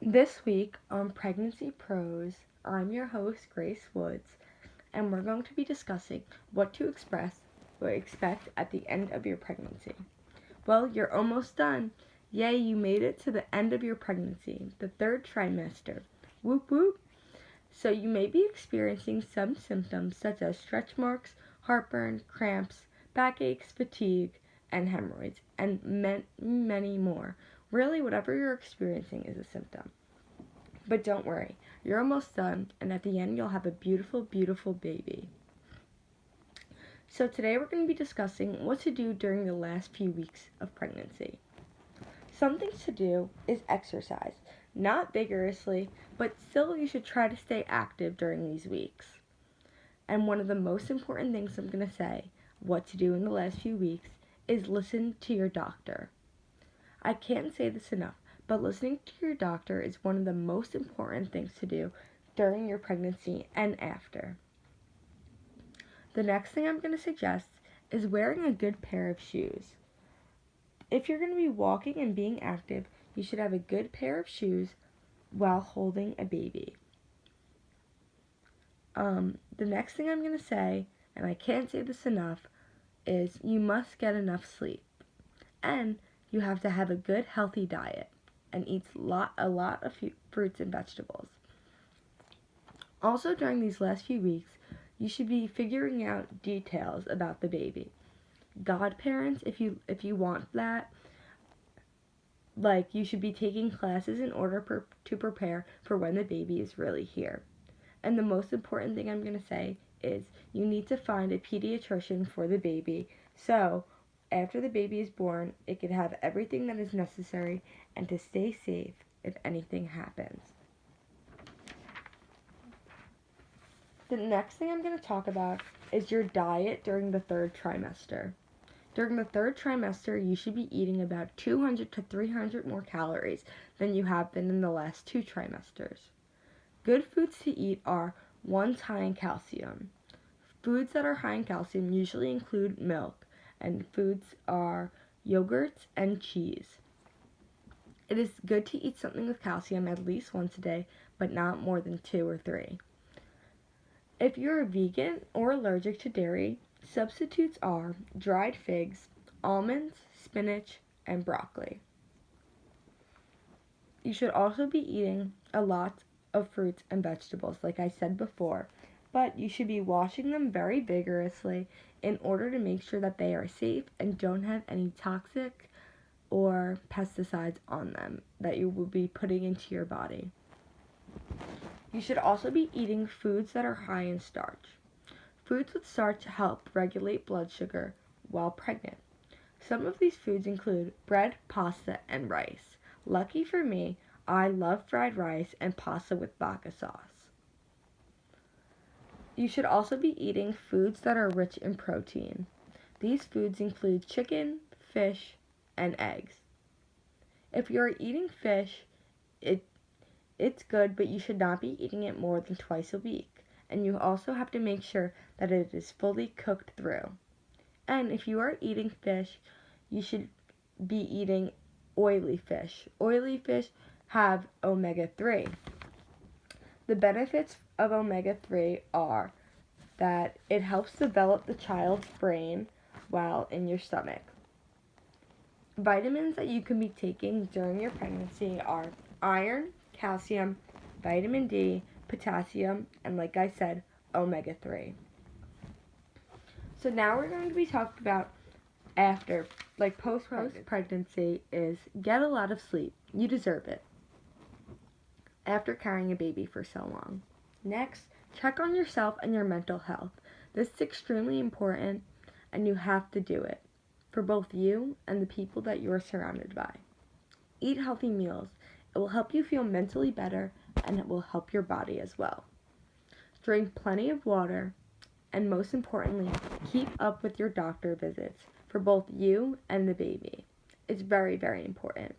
This week on Pregnancy Pros, I'm your host, Grace Woods, and we're going to be discussing what to express or expect at the end of your pregnancy. Well, you're almost done. Yay, you made it to the end of your pregnancy, the third trimester. Whoop whoop. So you may be experiencing some symptoms such as stretch marks, heartburn, cramps, backaches, fatigue, and hemorrhoids, and many more. Really, whatever you're experiencing is a symptom. But don't worry, you're almost done, and at the end, you'll have a beautiful, beautiful baby. So, today we're going to be discussing what to do during the last few weeks of pregnancy. Some things to do is exercise, not vigorously, but still you should try to stay active during these weeks. And one of the most important things I'm going to say, what to do in the last few weeks, is listen to your doctor. I can't say this enough, but listening to your doctor is one of the most important things to do during your pregnancy and after. The next thing I'm going to suggest is wearing a good pair of shoes. If you're going to be walking and being active, you should have a good pair of shoes while holding a baby. The next thing I'm going to say, and I can't say this enough, is you must get enough sleep. And you have to have a good healthy diet and eat a lot of fruits and vegetables. Also, during these last few weeks, you should be figuring out details about the baby. Godparents, if you want that, like you should be taking classes in order to prepare for when the baby is really here. And the most important thing I'm going to say is you need to find a pediatrician for the baby, so after the baby is born, it could have everything that is necessary and to stay safe if anything happens. The next thing I'm going to talk about is your diet during the third trimester. During the third trimester, you should be eating about 200 to 300 more calories than you have been in the last two trimesters. Good foods to eat are ones high in calcium. Foods that are high in calcium usually include milk, and foods are yogurts and cheese. It is good to eat something with calcium at least once a day, but not more than 2 or 3. If you're a vegan or allergic to dairy, substitutes are dried figs, almonds, spinach, and broccoli. You should also be eating a lot of fruits and vegetables, like I said before, but you should be washing them very vigorously in order to make sure that they are safe and don't have any toxic or pesticides on them that you will be putting into your body. You should also be eating foods that are high in starch. Foods with starch help regulate blood sugar while pregnant. Some of these foods include bread, pasta, and rice. Lucky for me, I love fried rice and pasta with baka sauce. You should also be eating foods that are rich in protein. These foods include chicken, fish, and eggs. If you are eating fish, it's good, but you should not be eating it more than twice a week. And you also have to make sure that it is fully cooked through. And if you are eating fish, you should be eating oily fish. Oily fish have omega-3. The benefits of omega-3 are that it helps develop the child's brain while in your stomach. Vitamins that you can be taking during your pregnancy are iron, calcium, vitamin D, potassium, and like I said, omega-3. So now we're going to be talking about after, like post-pregnancy, is get a lot of sleep. You deserve it after carrying a baby for so long. Next, check on yourself and your mental health. This is extremely important and you have to do it for both you and the people that you are surrounded by. Eat healthy meals. It will help you feel mentally better and it will help your body as well. Drink plenty of water and most importantly, keep up with your doctor visits for both you and the baby. It's very, very important.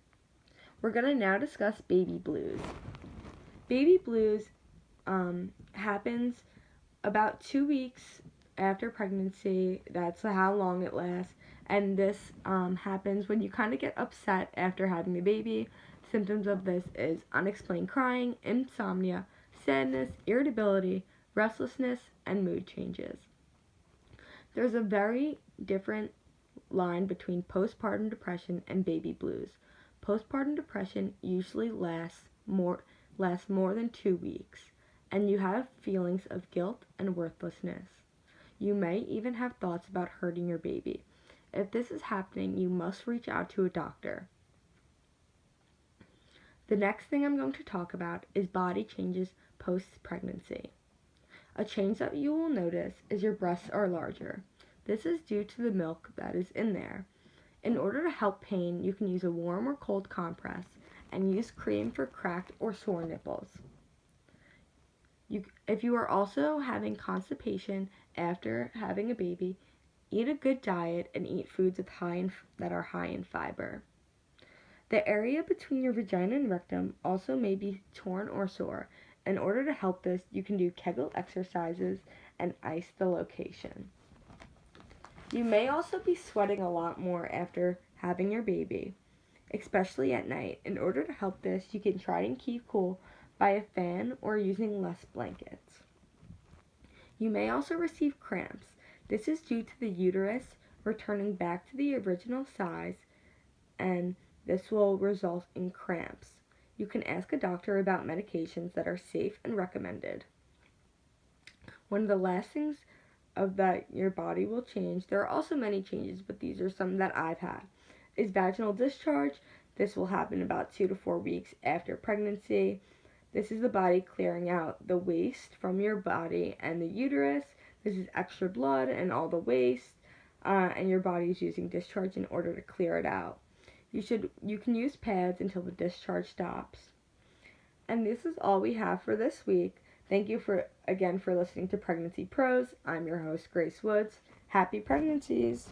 We're going to now discuss baby blues. Baby blues happens about 2 weeks after pregnancy. That's how long it lasts. And this happens when you kind of get upset after having the baby. Symptoms of this is unexplained crying, insomnia, sadness, irritability, restlessness, and mood changes. There's a very different line between postpartum depression and baby blues. Postpartum depression usually lasts more than 2 weeks, and you have feelings of guilt and worthlessness. You may even have thoughts about hurting your baby. If this is happening, you must reach out to a doctor. The next thing I'm going to talk about is body changes post-pregnancy. A change that you will notice is your breasts are larger. This is due to the milk that is in there. In order to help pain, you can use a warm or cold compress and use cream for cracked or sore nipples. If you are also having constipation after having a baby, eat a good diet and eat foods that are high in fiber. The area between your vagina and rectum also may be torn or sore. In order to help this, you can do Kegel exercises and ice the location. You may also be sweating a lot more after having your baby, especially at night. In order to help this, you can try and keep cool by a fan or using less blankets. You may also receive cramps. This is due to the uterus returning back to the original size, and this will result in cramps. You can ask a doctor about medications that are safe and recommended. One of the last things that your body will change, there are also many changes, but these are some that I've had, is vaginal discharge. This will happen about 2 to 4 weeks after pregnancy. This is the body clearing out the waste from your body and the uterus. This is extra blood and all the waste, and your body is using discharge in order to clear it out. You can use pads until the discharge stops. And this is all we have for this week. Thank you again for listening to Pregnancy Pros. I'm your host, Grace Woods. Happy pregnancies!